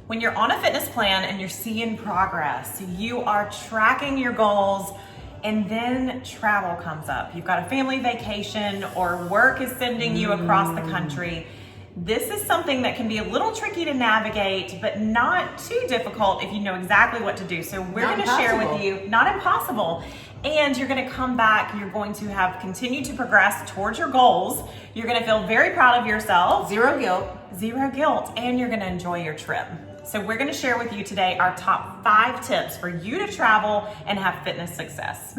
When you're on a fitness plan and you're seeing progress, you are tracking your goals, and then travel comes up. You've got a family vacation or work is sending you across the country. This is something that can be a little tricky to navigate, but not too difficult if you know exactly what to do. So we're going to share with you, not impossible. And you're going to come back, you're going to have continued to progress towards your goals. You're going to feel very proud of yourself. Zero guilt, and you're going to enjoy your trip. So we're going to share with you today our top 5 tips for you to travel and have fitness success.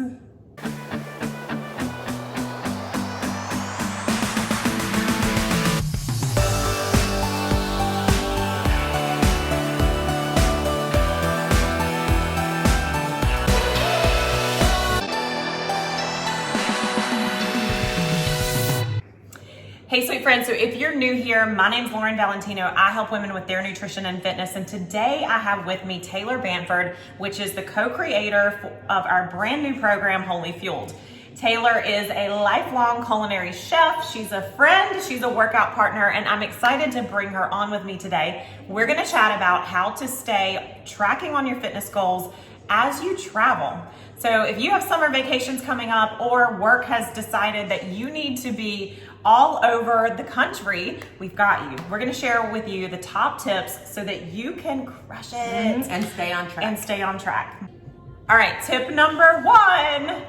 Hey, sweet friends. So if you're new here, my name's Lauren Valentino. I help women with their nutrition and fitness. And today I have with me Taylor Banford, which is the co-creator of our brand new program, Wholly Fueled. Taylor is a lifelong culinary chef. She's a friend, she's a workout partner, and I'm excited to bring her on with me today. We're gonna chat about how to stay tracking on your fitness goals as you travel. So if you have summer vacations coming up or work has decided that you need to be all over the country, we've got you. We're gonna share with you the top tips so that you can crush it and stay on track. All right, tip number 1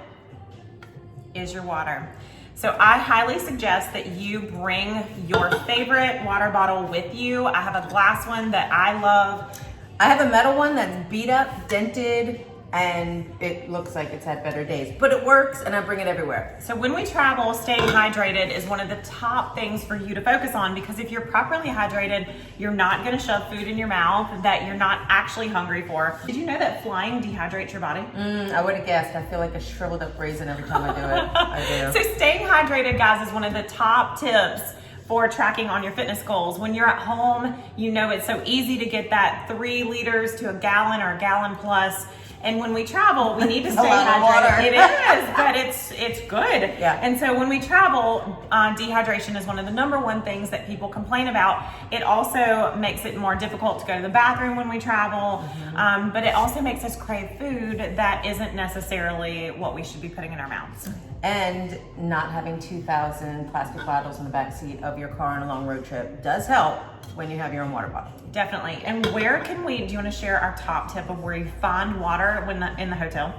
is your water. So I highly suggest that you bring your favorite water bottle with you. I have a glass one that I love. I have a metal one that's beat up, dented, and it looks like it's had better days, but it works and I bring it everywhere. So when we travel, staying hydrated is one of the top things for you to focus on, because if you're properly hydrated, you're not gonna shove food in your mouth that you're not actually hungry for. Did you know that flying dehydrates your body? I would have guessed. I feel like a shriveled up raisin every time I do it. I do. So staying hydrated, guys, is one of the top tips for tracking on your fitness goals. When you're at home, you know it's so easy to get that 3 liters to a gallon or a gallon plus. And when we travel, we need to stay hydrated. It is, but it's good. Yeah. And so when we travel, dehydration is one of the number 1 things that people complain about. It also makes it more difficult to go to the bathroom when we travel, but it also makes us crave food that isn't necessarily what we should be putting in our mouths. And not having 2,000 plastic bottles in the back seat of your car on a long road trip does help when you have your own water bottle. Definitely. And where can do you want to share our top tip of where you find water in the hotel?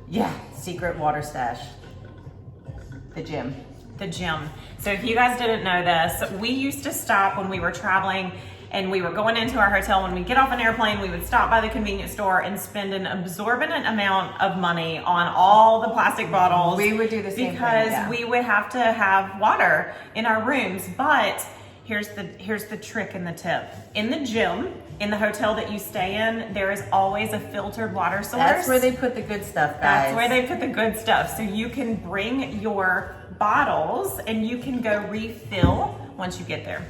Yeah, secret water stash. The gym. So if you guys didn't know this, we used to stop when we were traveling and we were going into our hotel. When we get off an airplane, we would stop by the convenience store and spend an exorbitant amount of money on all the plastic bottles. We would do the same because thing, we would have to have water in our rooms. But here's the trick and the tip. In the gym, in the hotel that you stay in, there is always a filtered water source. That's where they put the good stuff, guys. That's where they put the good stuff. So you can bring your bottles and you can go refill once you get there.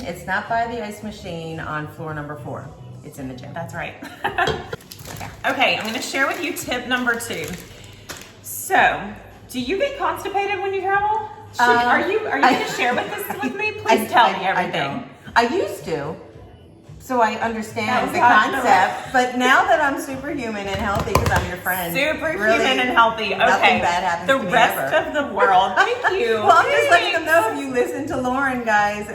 It's not by the ice machine on floor number 4. It's in the gym. That's right. Okay, I'm gonna share with you tip number 2. So, do you get constipated when you travel? Are you gonna share with me? Please tell me everything. I used to, so I understand the not concept. But now that I'm superhuman and healthy, because I'm your friend, Superhuman and healthy. Okay. Nothing bad happens to me rest ever. of the world. Thank you. Well, I'm just letting them know, if you listen to Lauren, guys,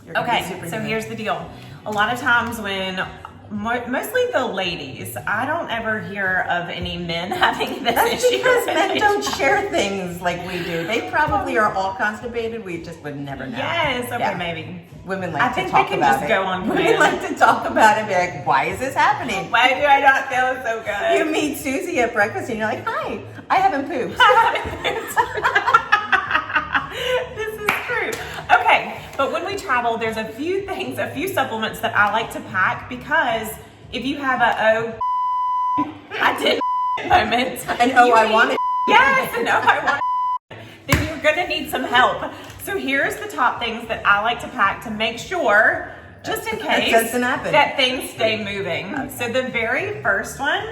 you're gonna be Okay, superhuman. so here's the deal. A lot of times when mostly the ladies, I don't ever hear of any men having this That's issue. because men don't share things like we do. They probably are all constipated. We just would never know. Yes, okay, Yeah. maybe. Women I like think to talk they can about just it. go on Women command. like to talk about it and be like, why is this happening? Why do I not feel so good? You meet Susie at breakfast and you're like, hi, I haven't pooped. This is true. Okay, but when we travel, there's a few supplements that I like to pack, because if you have I did moment. And I want it. Yes, and I want it. Then you're gonna need some help. So here's the top things that I like to pack to make sure, just in case, that things stay moving. Okay. So the very first one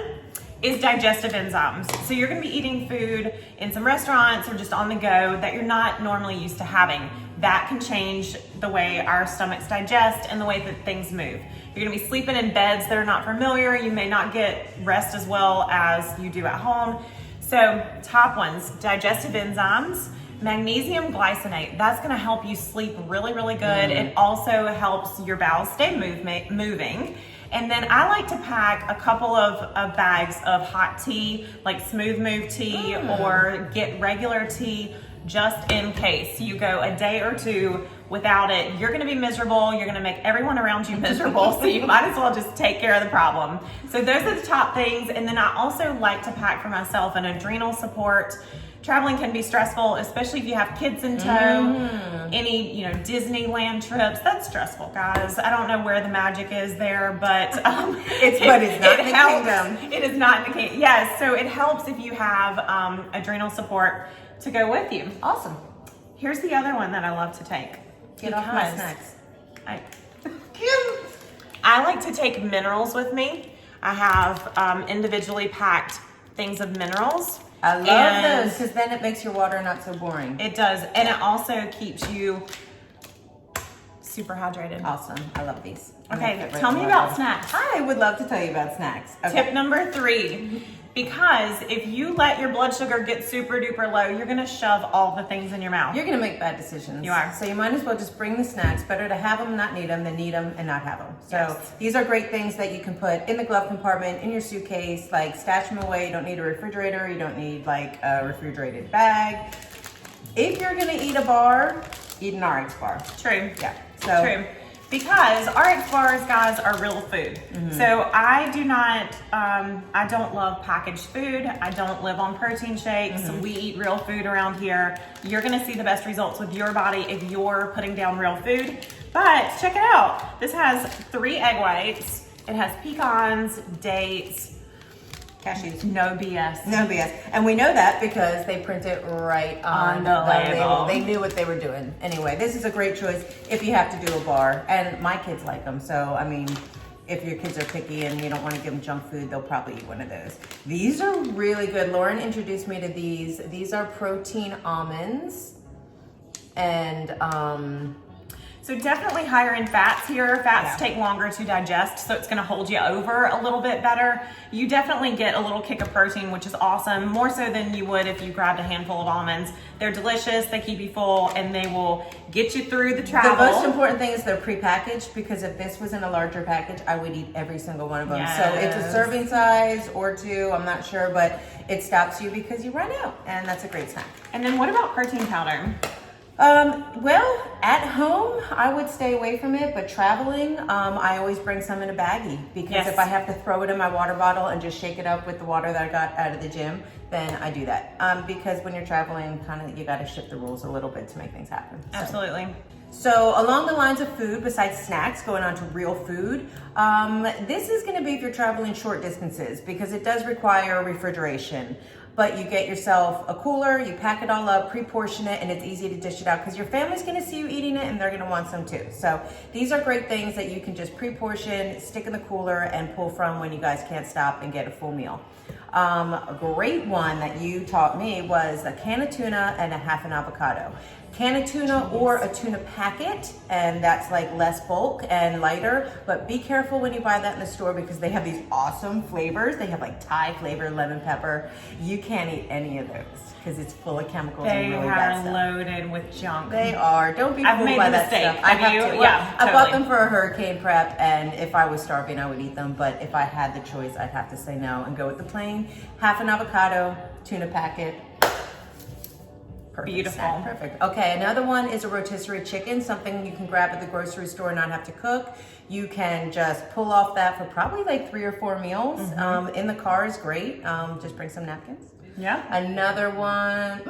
is digestive enzymes. So you're gonna be eating food in some restaurants or just on the go that you're not normally used to having. that can change the way our stomachs digest and the way that things move. You're gonna be sleeping in beds that are not familiar. You may not get rest as well as you do at home. So top ones, digestive enzymes, magnesium glycinate. That's gonna help you sleep really, really good. It also helps your bowels stay moving. And then I like to pack a couple of bags of hot tea, like Smooth Move tea, or get regular tea just in case you go a day or two without it. You're gonna be miserable. You're gonna make everyone around you miserable. So you might as well just take care of the problem. So those are the top things. And then I also like to pack for myself an adrenal support. Traveling can be stressful, especially if you have kids in tow. Any, Disneyland trips, that's stressful, guys. I don't know where the magic is there, but it's not in the kingdom. It is not in the kingdom. Yes, so it helps if you have adrenal support to go with you. Awesome. Here's the other one that I love to take. Get off my snacks. I like to take minerals with me. I have individually packed things of minerals. I love those because then it makes your water not so boring. It does, and it also keeps you super hydrated. Awesome. I love these. Okay, tell me about snacks. I would love to tell you about snacks. Okay. Tip number 3, because if you let your blood sugar get super duper low, you're gonna shove all the things in your mouth. You're gonna make bad decisions. You are. So you might as well just bring the snacks. Better to have them, not need them, than need them and not have them. So Yes. these are great things that you can put in the glove compartment, in your suitcase, like stash them away. You don't need a refrigerator. You don't need like a refrigerated bag. If you're gonna eat a bar, eat an RX bar. True. Yeah. So True. Because RX bars, guys, are real food. So I do not, I don't love packaged food. I don't live on protein shakes. We eat real food around here. You're gonna see the best results with your body if you're putting down real food. But check it out. This has 3 egg whites. It has pecans, dates, cashews. no BS. No BS. And we know that because they print it right on the label. They knew what they were doing. Anyway, this is a great choice if you have to do a bar. And my kids like them. So, I mean, if your kids are picky and you don't want to give them junk food, they'll probably eat one of those. These are really good. Lauren introduced me to these. These are protein almonds. And, so definitely higher in fats here. Fats take longer to digest, so it's gonna hold you over a little bit better. You definitely get a little kick of protein, which is awesome, more so than you would if you grabbed a handful of almonds. They're delicious, they keep you full, and they will get you through the travel. The most important thing is they're prepackaged, because if this was in a larger package, I would eat every single one of them. Yes. So it's a serving size or 2, I'm not sure, but it stops you because you run out, and that's a great snack. And then what about protein powder? Well, at home, I would stay away from it, but traveling, I always bring some in a baggie, because if I have to throw it in my water bottle and just shake it up with the water that I got out of the gym, then I do that. Because when you're traveling, you got to shift the rules a little bit to make things happen. So. Absolutely. So along the lines of food, besides snacks, going on to real food, this is going to be if you're traveling short distances, because it does require refrigeration. But you get yourself a cooler, you pack it all up, pre-portion it, and it's easy to dish it out because your family's gonna see you eating it and they're gonna want some too. So these are great things that you can just pre-portion, stick in the cooler, and pull from when you guys can't stop and get a full meal. A great one that you taught me was a can of tuna and a half an avocado. Can of tuna or a tuna packet, and that's like less bulk and lighter, but be careful when you buy that in the store because they have these awesome flavors. They have like Thai flavor, lemon pepper. You can't eat any of those because it's full of chemicals and really bad stuff. They are loaded with junk. They are. Don't be fooled by that stuff. Have you? Well, Yeah, I bought totally. them for a hurricane prep, and if I was starving, I would eat them. But if I had the choice, I'd have to say no and go with the plain half an avocado, tuna packet. Perfect Beautiful. snack. Perfect. Okay, another one is a rotisserie chicken, something you can grab at the grocery store and not have to cook. You can just pull off that for probably like 3 or 4 meals. In the car is great. Just bring some napkins. Yeah. Another one,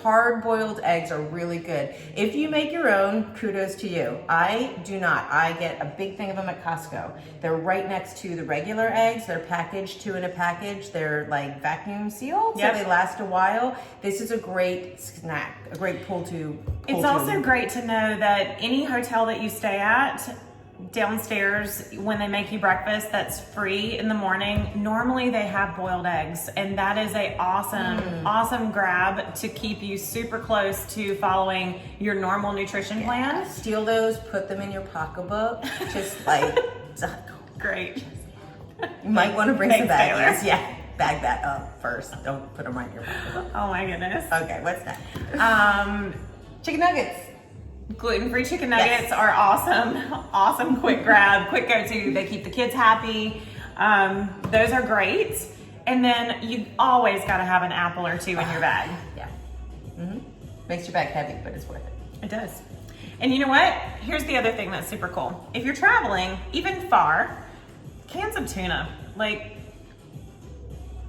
hard-boiled eggs are really good. If you make your own, kudos to you. I do not. I get a big thing of them at Costco. They're right next to the regular eggs. They're packaged 2 in a package. They're like vacuum sealed, so they last a while. This is a great snack, a great pull to. It's also great to know that any hotel that you stay at, downstairs when they make you breakfast that's free in the morning. Normally they have boiled eggs, and that is a awesome grab to keep you super close to following your normal nutrition plan. Steal those, put them in your pocketbook, just like, Great. you might want to bring some Thanks, Taylor. baggies. Yeah, bag that up first. Don't put them right in your pocketbook. Oh my goodness. Okay, what's next? Chicken nuggets. Gluten-free chicken nuggets are awesome. Awesome quick grab, quick go-to. They keep the kids happy. Those are great. And then you always got to have an apple or two in your bag. Yeah. Makes your bag heavy, but it's worth it. It does. And you know what? Here's the other thing that's super cool. If you're traveling, even far, cans of tuna, like,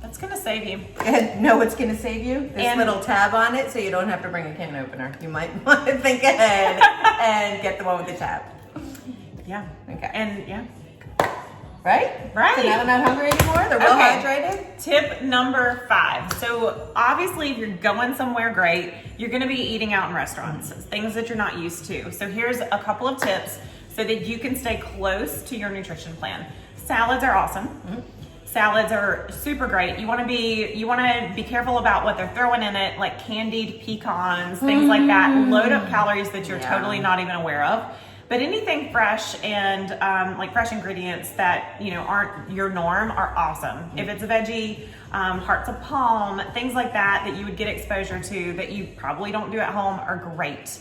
that's gonna save you. And know what's gonna save you? This And- little tab on it, so you don't have to bring a can opener. You might want to think ahead and get the one with the tab. Yeah. Okay. And yeah. Right? Right. So now they're not hungry anymore? They're well Okay. hydrated? Tip number 5. So obviously if you're going somewhere great, you're gonna be eating out in restaurants, things that you're not used to. So here's a couple of tips so that you can stay close to your nutrition plan. Salads are awesome. Salads are super great. You want to be careful about what they're throwing in it, like candied pecans, things like that. Load up calories that you're totally not even aware of. But anything fresh and like fresh ingredients that aren't your norm are awesome. If it's a veggie, hearts of palm, things like that you would get exposure to that you probably don't do at home are great.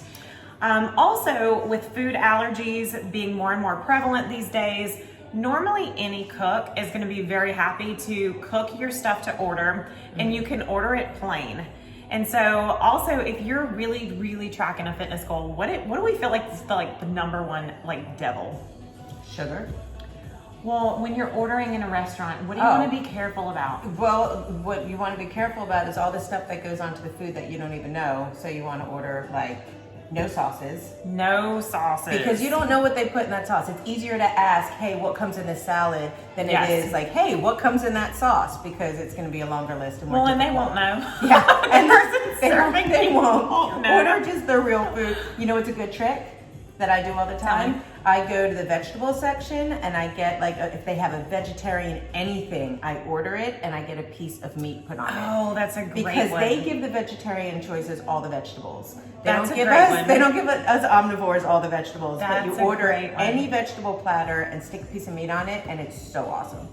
Also, with food allergies being more and more prevalent these days, normally any cook is going to be very happy to cook your stuff to order, and you can order it plain. And so also if you're really tracking a fitness goal, what do we feel like is the number one devil? Sugar. Well, when you're ordering in a restaurant, what do you want to be careful about? Well, what you want to be careful about is all the stuff that goes onto the food that you don't even know. So you want to order no sauces. No sauces. Because you don't know what they put in that sauce. It's easier to ask, hey, what comes in this salad than it is like, hey, what comes in that sauce? Because it's going to be a longer list. And more and they difficult. won't know. Yeah, The and person they serving they you won't know. order just the real food. You know, it's a good trick that I do all the time. I go to the vegetable section and I get if they have a vegetarian anything, I order it and I get a piece of meat put on it. Oh, that's a great Because one. they give the vegetarian choices all the vegetables. They That's don't a give great us one. they don't give us omnivores all the vegetables, That's but a you order great one. any vegetable platter and stick a piece of meat on it and it's so awesome.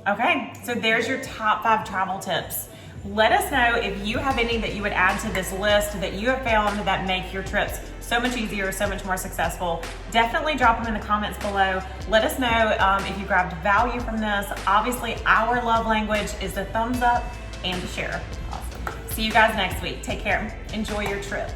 Okay, so there's your top 5 travel tips. Let us know if you have any that you would add to this list that you have found that make your trips so much easier, so much more successful. Definitely drop them in the comments below. Let us know if you grabbed value from this. Obviously, our love language is the thumbs up and the share. Awesome. See you guys next week. Take care. Enjoy your trip.